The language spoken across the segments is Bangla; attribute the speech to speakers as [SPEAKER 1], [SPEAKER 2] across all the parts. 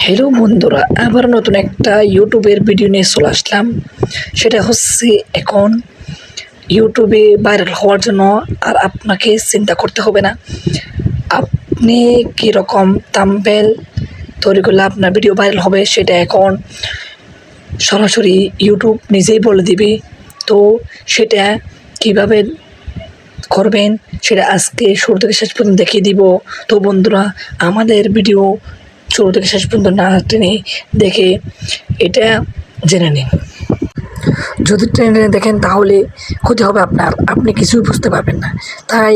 [SPEAKER 1] হ্যালো বন্ধুরা, আবার নতুন একটা ইউটিউবের ভিডিও নিয়ে চলে আসলাম। সেটা হচ্ছে এখন ইউটিউবে ভাইরাল হওয়ার জন্য আর আপনাকে চিন্তা করতে হবে না। আপনি কীরকম থাম্বনেল তৈরি করলে আপনার ভিডিও ভাইরাল হবে সেটা এখন সরাসরি ইউটিউব নিজেই বলে দিবে। তো সেটা কিভাবে করবেন সেটা আজকে শুরু থেকে শেষ পর্যন্ত দেখিয়ে দিব। তো বন্ধুরা, আমাদের ভিডিও শুরু থেকে শেষ পর্যন্ত না টেনে দেখে এটা জেনে নিন। যদি টেনে দেখেন তাহলে ক্ষতি হবে আপনার, আপনি কিছুই বুঝতে পারবেন না। তাই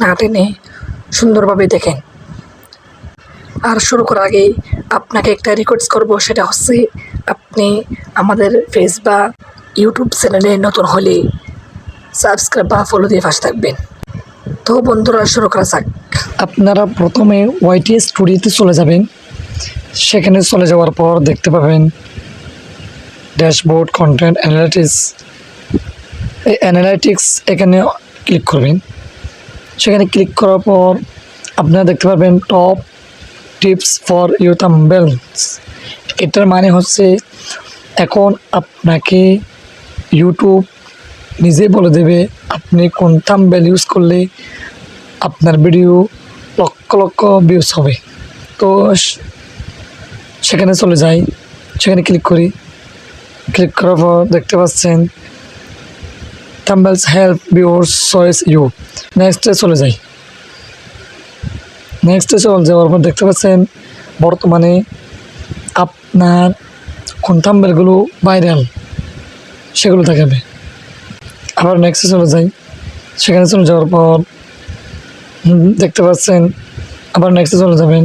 [SPEAKER 1] না টেনে সুন্দরভাবে দেখেন। আর শুরু করার আগে আপনাকে একটা রিকোয়েস্ট করব, সেটা হচ্ছে আপনি আমাদের ফেস বা ইউটিউব চ্যানেলে নতুন হলে সাবস্ক্রাইব বা ফলো দিয়ে পাশে থাকবেন। তো বন্ধুরা, শুরু করা যাক। আপনারা প্রথমে ওয়াইটিএস স্টুডিওতে চলে যাবেন। সেখানে চলে যাওয়ার পর দেখতে পাবেন ড্যাশবোর্ড, কন্টেন্ট অ্যানালিটিক্স। এই অ্যানালিটিক্স এখানে ক্লিক করবেন। সেখানে ক্লিক করার পর আপনারা দেখতে পাবেন টপ টিপস ফর ইউ থাম্বনেলস। এটার মানে হচ্ছে এখন আপনাকে ইউটিউব নিজেই বলে দেবে আপনি কোন থাম্বনেল ইউজ করলে আপনার ভিডিও লক্ষ লক্ষ ভিউজ হবে। তো সেখানে চলে যাই, সেখানে ক্লিক করি। ক্লিক করার পর দেখতে পাচ্ছেন থাম্বনেলস হেল্প ভিউয়ার্স চয়েস ইউ। নেক্সটে চলে যাই। নেক্সটে চলে যাওয়ার পর দেখতে পাচ্ছেন বর্তমানে আপনার কোন থাম্বনেলগুলো ভাইরাল সেগুলো দেখাবে। আবার নেক্সটে চলে যাই। সেখানে চলে যাওয়ার পর দেখতে পাচ্ছেন আবার নেক্সটে চলে যাবেন।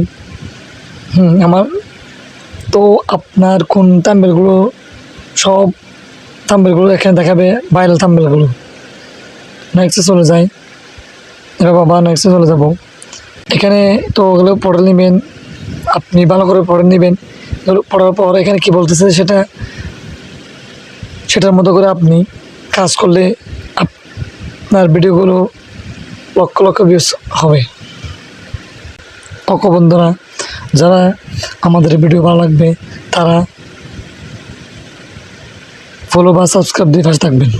[SPEAKER 1] আমার তো আপনার কোন থাম্বনেলগুলো, সব থাম্বনেলগুলো এখানে দেখাবে, ভাইরাল থাম্বনেলগুলো। নেক্সটে চলে যাই। এবার বাবা নেক্সটে চলে যাব। এখানে তো ওগুলো পড়ে নেবেন, আপনি ভালো করে পড়ে নেবেন। পড়ার পর এখানে কি বলতেছে সেটার মতো করে আপনি কাজ করলে আপনার ভিডিওগুলো লক্ষ লক্ষ ভিউজ হবে। ওকে বন্ধুরা, যারা আমাদের ভিডিও ভালো লাগবে তারা ফলো বা সাবস্ক্রাইব দিয়ে পাশে থাকবেন।